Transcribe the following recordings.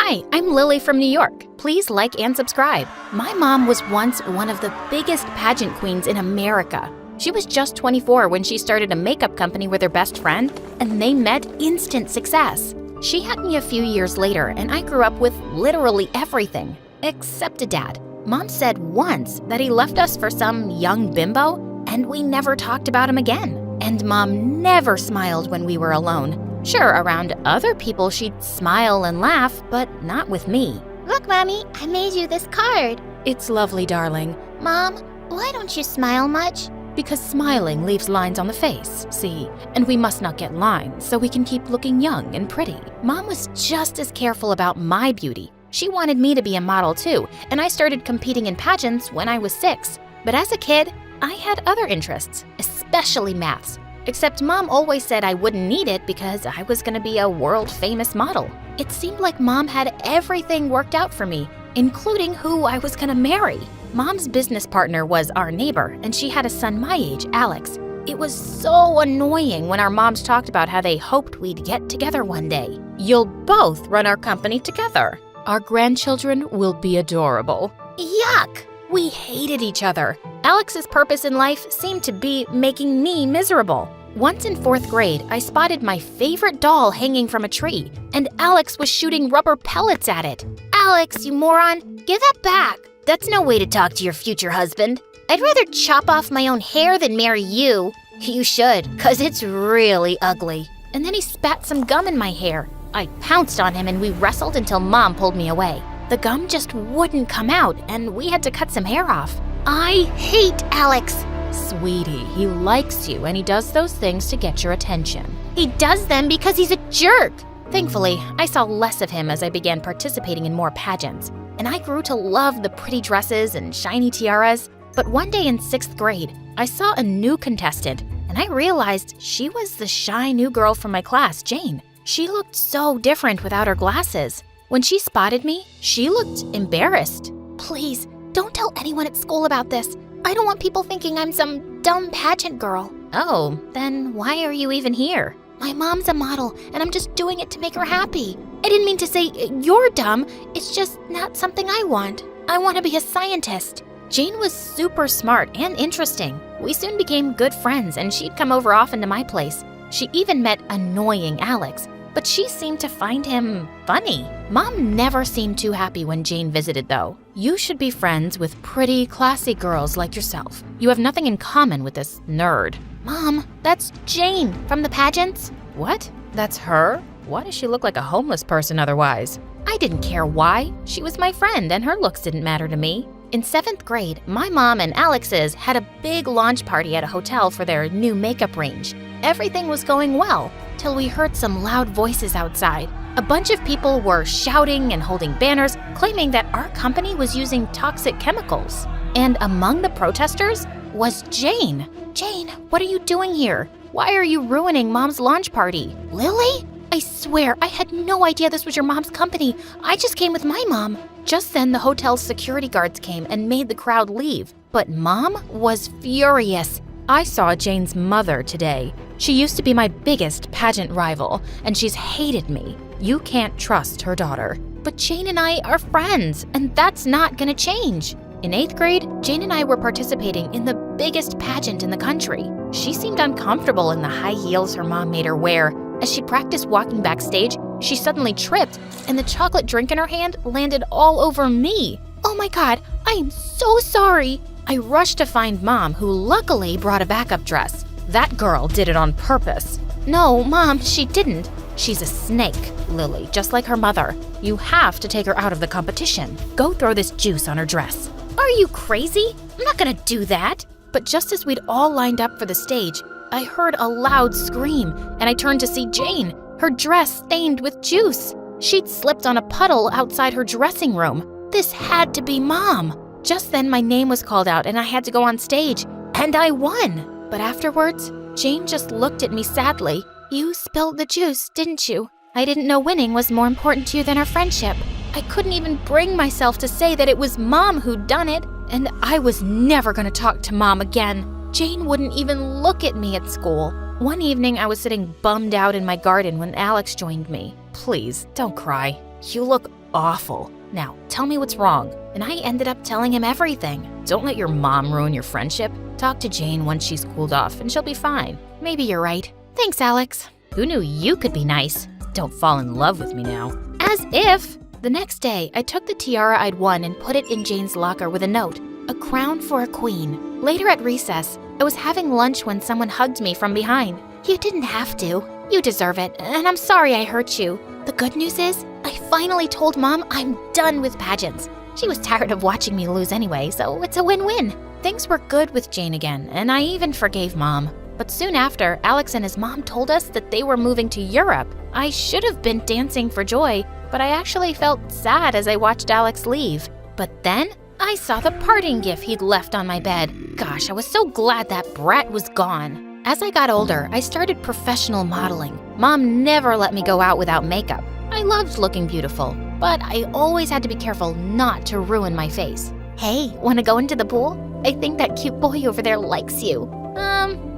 Hi, I'm Lily from New York. Please like and subscribe. My mom was once one of the biggest pageant queens in America. She was just 24 when she started a makeup company with her best friend, and they met instant success. She had me a few years later, and I grew up with literally everything, except a dad. Mom said once that he left us for some young bimbo, and we never talked about him again. And Mom never smiled when we were alone. Sure, around other people she'd smile and laugh, but not with me. Look, Mommy, I made you this card. It's lovely, darling. Mom, why don't you smile much? Because smiling leaves lines on the face, see? And we must not get lines so we can keep looking young and pretty. Mom was just as careful about my beauty. She wanted me to be a model too, and I started competing in pageants when I was 6. But as a kid, I had other interests, especially maths. Except Mom always said I wouldn't need it because I was gonna be a world-famous model. It seemed like Mom had everything worked out for me, including who I was gonna marry. Mom's business partner was our neighbor, and she had a son my age, Alex. It was so annoying when our moms talked about how they hoped we'd get together one day. You'll both run our company together. Our grandchildren will be adorable. Yuck! We hated each other. Alex's purpose in life seemed to be making me miserable. Once in 4th grade, I spotted my favorite doll hanging from a tree, and Alex was shooting rubber pellets at it. Alex, you moron, give that back. That's no way to talk to your future husband. I'd rather chop off my own hair than marry you. You should, 'cause it's really ugly. And then he spat some gum in my hair. I pounced on him and we wrestled until Mom pulled me away. The gum just wouldn't come out, and we had to cut some hair off. I hate Alex. Sweetie, he likes you, and he does those things to get your attention. He does them because he's a jerk. Thankfully, I saw less of him as I began participating in more pageants, and I grew to love the pretty dresses and shiny tiaras. But one day in 6th grade, I saw a new contestant, and I realized she was the shy new girl from my class, Jane. She looked so different without her glasses. When she spotted me, she looked embarrassed. Please, don't tell anyone at school about this. I don't want people thinking I'm some dumb pageant girl. Oh, then why are you even here? My mom's a model, and I'm just doing it to make her happy. I didn't mean to say you're dumb. It's just not something I want. I want to be a scientist. Jane was super smart and interesting. We soon became good friends, and she'd come over often to my place. She even met annoying Alex, but she seemed to find him funny. Mom never seemed too happy when Jane visited, though. You should be friends with pretty, classy girls like yourself. You have nothing in common with this nerd. Mom, that's Jane from the pageants. What? That's her? Why does she look like a homeless person otherwise? I didn't care why. She was my friend, and her looks didn't matter to me. In 7th grade, my mom and Alex's had a big launch party at a hotel for their new makeup range. Everything was going well, till we heard some loud voices outside. A bunch of people were shouting and holding banners, claiming that our company was using toxic chemicals. And among the protesters was Jane. Jane, what are you doing here? Why are you ruining Mom's launch party? Lily? I swear, I had no idea this was your mom's company. I just came with my mom. Just then, the hotel's security guards came and made the crowd leave. But Mom was furious. I saw Jane's mother today. She used to be my biggest pageant rival, and she's hated me. You can't trust her daughter. But Jane and I are friends, and that's not gonna change. In 8th grade, Jane and I were participating in the biggest pageant in the country. She seemed uncomfortable in the high heels her mom made her wear. As she practiced walking backstage, she suddenly tripped, and the chocolate drink in her hand landed all over me. Oh my God, I am so sorry. I rushed to find Mom, who luckily brought a backup dress. That girl did it on purpose. No, Mom, she didn't. She's a snake, Lily, just like her mother. You have to take her out of the competition. Go throw this juice on her dress. Are you crazy? I'm not gonna do that. But just as we'd all lined up for the stage, I heard a loud scream, and I turned to see Jane, her dress stained with juice. She'd slipped on a puddle outside her dressing room. This had to be Mom. Just then my name was called out and I had to go on stage, and I won. But afterwards, Jane just looked at me sadly. You spilled the juice, didn't you? I didn't know winning was more important to you than our friendship. I couldn't even bring myself to say that it was Mom who'd done it, and I was never gonna talk to Mom again. Jane wouldn't even look at me at school. One evening, I was sitting bummed out in my garden when Alex joined me. Please, don't cry. You look awful. Now, tell me what's wrong." And I ended up telling him everything. Don't let your mom ruin your friendship. Talk to Jane once she's cooled off and she'll be fine. Maybe you're right. Thanks, Alex. Who knew you could be nice? Don't fall in love with me now. As if. The next day, I took the tiara I'd won and put it in Jane's locker with a note. A crown for a queen. Later at recess, I was having lunch when someone hugged me from behind. "You didn't have to. You deserve it, and I'm sorry I hurt you. The good news is, I finally told Mom I'm done with pageants. She was tired of watching me lose anyway, so it's a win-win." Things were good with Jane again, and I even forgave Mom. But soon after, Alex and his mom told us that they were moving to Europe. I should have been dancing for joy, but I actually felt sad as I watched Alex leave. But then, I saw the parting gift he'd left on my bed. Gosh, I was so glad that brat was gone. As I got older, I started professional modeling. Mom never let me go out without makeup. I loved looking beautiful, but I always had to be careful not to ruin my face. "Hey, wanna go into the pool? I think that cute boy over there likes you."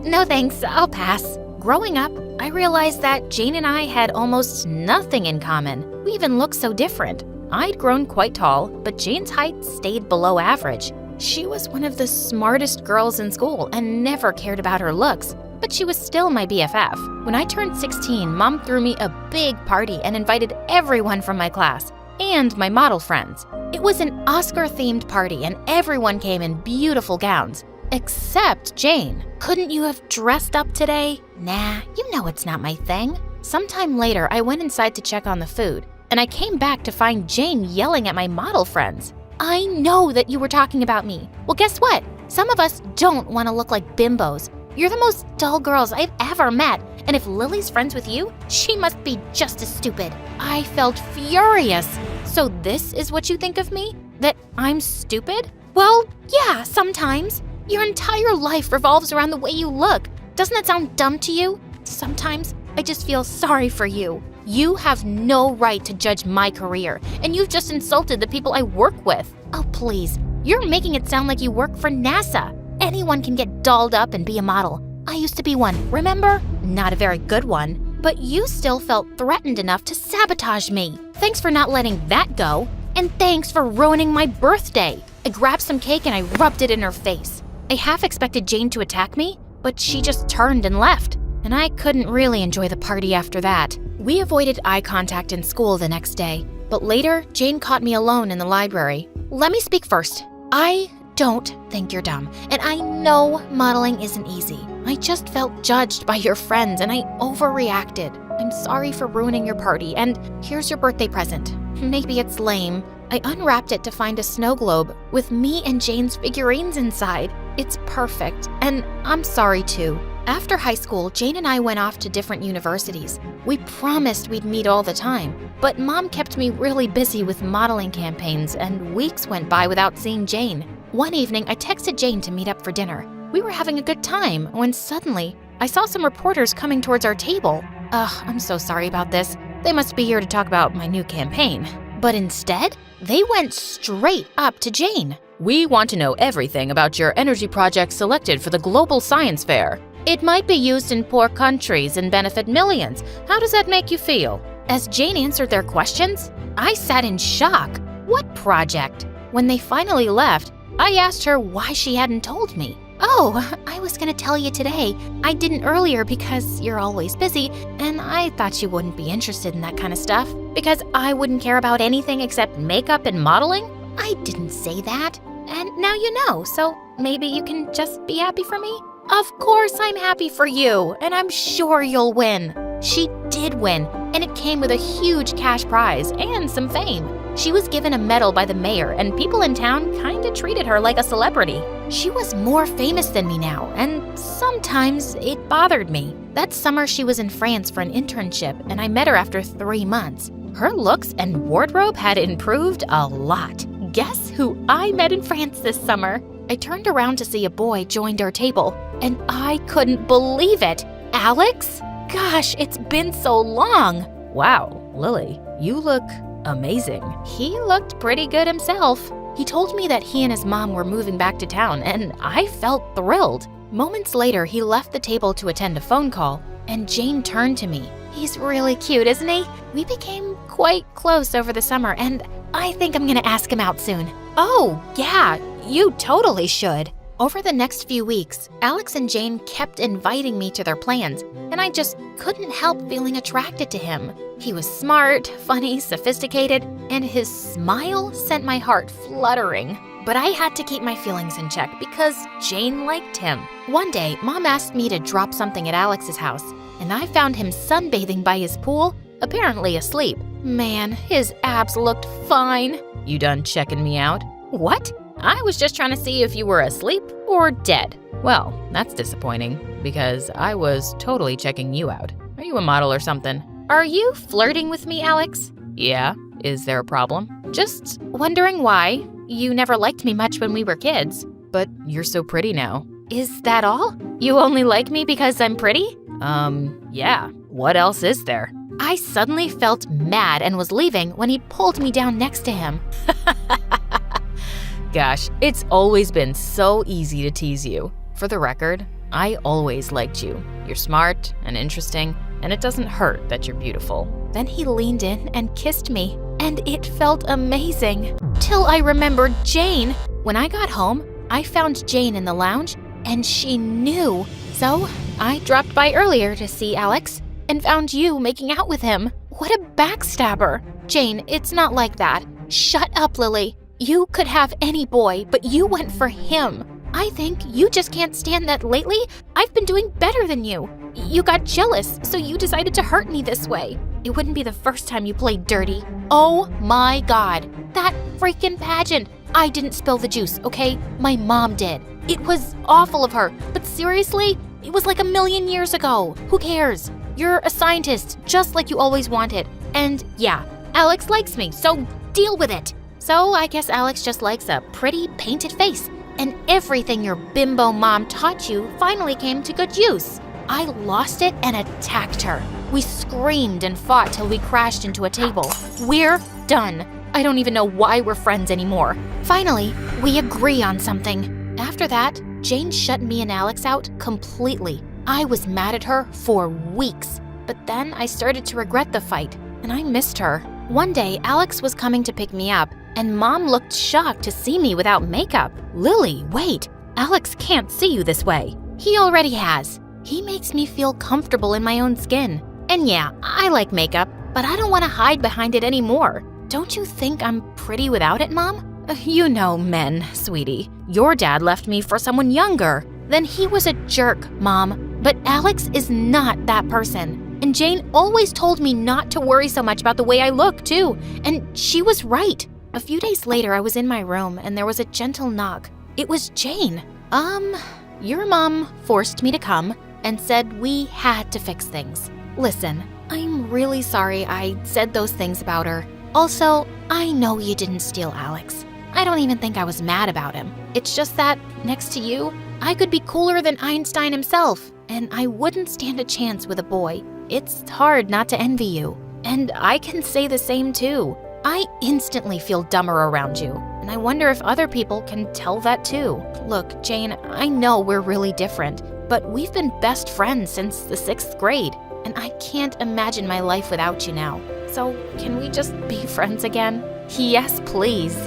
No thanks, I'll pass. Growing up, I realized that Jane and I had almost nothing in common. We even looked so different. I'd grown quite tall, but Jane's height stayed below average. She was one of the smartest girls in school and never cared about her looks, but she was still my BFF. When I turned 16, Mom threw me a big party and invited everyone from my class and my model friends. It was an Oscar-themed party and everyone came in beautiful gowns. Except Jane. "Couldn't you have dressed up today?" "Nah, you know it's not my thing." Sometime later, I went inside to check on the food, and I came back to find Jane yelling at my model friends. "I know that you were talking about me. Well, guess what? Some of us don't want to look like bimbos. You're the most dull girls I've ever met, and if Lily's friends with you, she must be just as stupid." I felt furious. "So this is what you think of me? That I'm stupid?" "Well, yeah, sometimes. Your entire life revolves around the way you look. Doesn't that sound dumb to you? Sometimes I just feel sorry for you. You have no right to judge my career, and you've just insulted the people I work with." "Oh, please. You're making it sound like you work for NASA. Anyone can get dolled up and be a model. I used to be one, remember? Not a very good one. But you still felt threatened enough to sabotage me. Thanks for not letting that go. And thanks for ruining my birthday." I grabbed some cake and I rubbed it in her face. I half expected Jane to attack me, but she just turned and left. And I couldn't really enjoy the party after that. We avoided eye contact in school the next day. But later, Jane caught me alone in the library. "Let me speak first. I don't think you're dumb, and I know modeling isn't easy. I just felt judged by your friends and I overreacted. I'm sorry for ruining your party, and here's your birthday present. Maybe it's lame." I unwrapped it to find a snow globe with me and Jane's figurines inside. It's perfect, and I'm sorry too. After high school, Jane and I went off to different universities. We promised we'd meet all the time, but Mom kept me really busy with modeling campaigns and weeks went by without seeing Jane. One evening, I texted Jane to meet up for dinner. We were having a good time when suddenly, I saw some reporters coming towards our table. I'm so sorry about this. They must be here to talk about my new campaign. But instead, they went straight up to Jane. "We want to know everything about your energy project selected for the Global Science Fair. It might be used in poor countries and benefit millions. How does that make you feel?" As Jane answered their questions, I sat in shock. What project? When they finally left, I asked her why she hadn't told me. "Oh, I was gonna tell you today. I didn't earlier because you're always busy, and I thought you wouldn't be interested in that kind of stuff. Because I wouldn't care about anything except makeup and modeling?" "I didn't say that. And now you know, so maybe you can just be happy for me?" "Of course I'm happy for you, and I'm sure you'll win." She did win, and it came with a huge cash prize and some fame. She was given a medal by the mayor, and people in town kinda treated her like a celebrity. She was more famous than me now, and sometimes it bothered me. That summer she was in France for an internship, and I met her after 3 months. Her looks and wardrobe had improved a lot. Guess who I met in France this summer? I turned around to see a boy joined our table, and I couldn't believe it. "Alex? Gosh, it's been so long." "Wow, Lily, you look amazing." He looked pretty good himself. He told me that he and his mom were moving back to town, and I felt thrilled. Moments later, he left the table to attend a phone call, and Jane turned to me. "He's really cute, isn't he?" We became quite close over the summer, and I think I'm gonna ask him out soon. Oh, yeah, you totally should. Over the next few weeks, Alex and Jane kept inviting me to their plans, and I just couldn't help feeling attracted to him. He was smart, funny, sophisticated, and his smile sent my heart fluttering. But I had to keep my feelings in check because Jane liked him. One day, Mom asked me to drop something at Alex's house, and I found him sunbathing by his pool, apparently asleep. Man, his abs looked fine. You done checking me out? What? I was just trying to see if you were asleep or dead. Well, that's disappointing because I was totally checking you out. Are you a model or something? Are you flirting with me, Alex? Yeah. Is there a problem? Just wondering why. You never liked me much when we were kids. But you're so pretty now. Is that all? You only like me because I'm pretty? Yeah. What else is there? I suddenly felt mad and was leaving when he pulled me down next to him. Gosh, it's always been so easy to tease you. For the record, I always liked you. You're smart and interesting, and it doesn't hurt that you're beautiful. Then he leaned in and kissed me, and it felt amazing. Till I remembered Jane. When I got home, I found Jane in the lounge, and she knew. So I dropped by earlier to see Alex and found you making out with him. What a backstabber. Jane, it's not like that. Shut up, Lily. You could have any boy, but you went for him. I think you just can't stand that lately I've been doing better than you. You got jealous, so you decided to hurt me this way. It wouldn't be the first time you played dirty. Oh my God, that freaking pageant. I didn't spill the juice, okay? My mom did. It was awful of her, but seriously, it was like 1,000,000 years ago. Who cares? You're a scientist, just like you always wanted. And yeah, Alex likes me, so deal with it. So I guess Alex just likes a pretty painted face, and everything your bimbo mom taught you finally came to good use. I lost it and attacked her. We screamed and fought till we crashed into a table. We're done. I don't even know why we're friends anymore. Finally, we agree on something. After that, Jane shut me and Alex out completely. I was mad at her for weeks, but then I started to regret the fight, and I missed her. One day, Alex was coming to pick me up, and Mom looked shocked to see me without makeup. Lily, wait. Alex can't see you this way. He already has. He makes me feel comfortable in my own skin. And yeah, I like makeup, but I don't want to hide behind it anymore. Don't you think I'm pretty without it, Mom? You know men, sweetie. Your dad left me for someone younger. Then he was a jerk, Mom. But Alex is not that person. And Jane always told me not to worry so much about the way I look, too. And she was right. A few days later, I was in my room and there was a gentle knock. It was Jane. Your mom forced me to come and said we had to fix things. Listen, I'm really sorry I said those things about her. Also, I know you didn't steal Alex. I don't even think I was mad about him. It's just that, next to you, I could be cooler than Einstein himself, and I wouldn't stand a chance with a boy. It's hard not to envy you. And I can say the same too. I instantly feel dumber around you, and I wonder if other people can tell that too. Look, Jane, I know we're really different, but we've been best friends since the 6th grade, and I can't imagine my life without you now. So, can we just be friends again? Yes, please.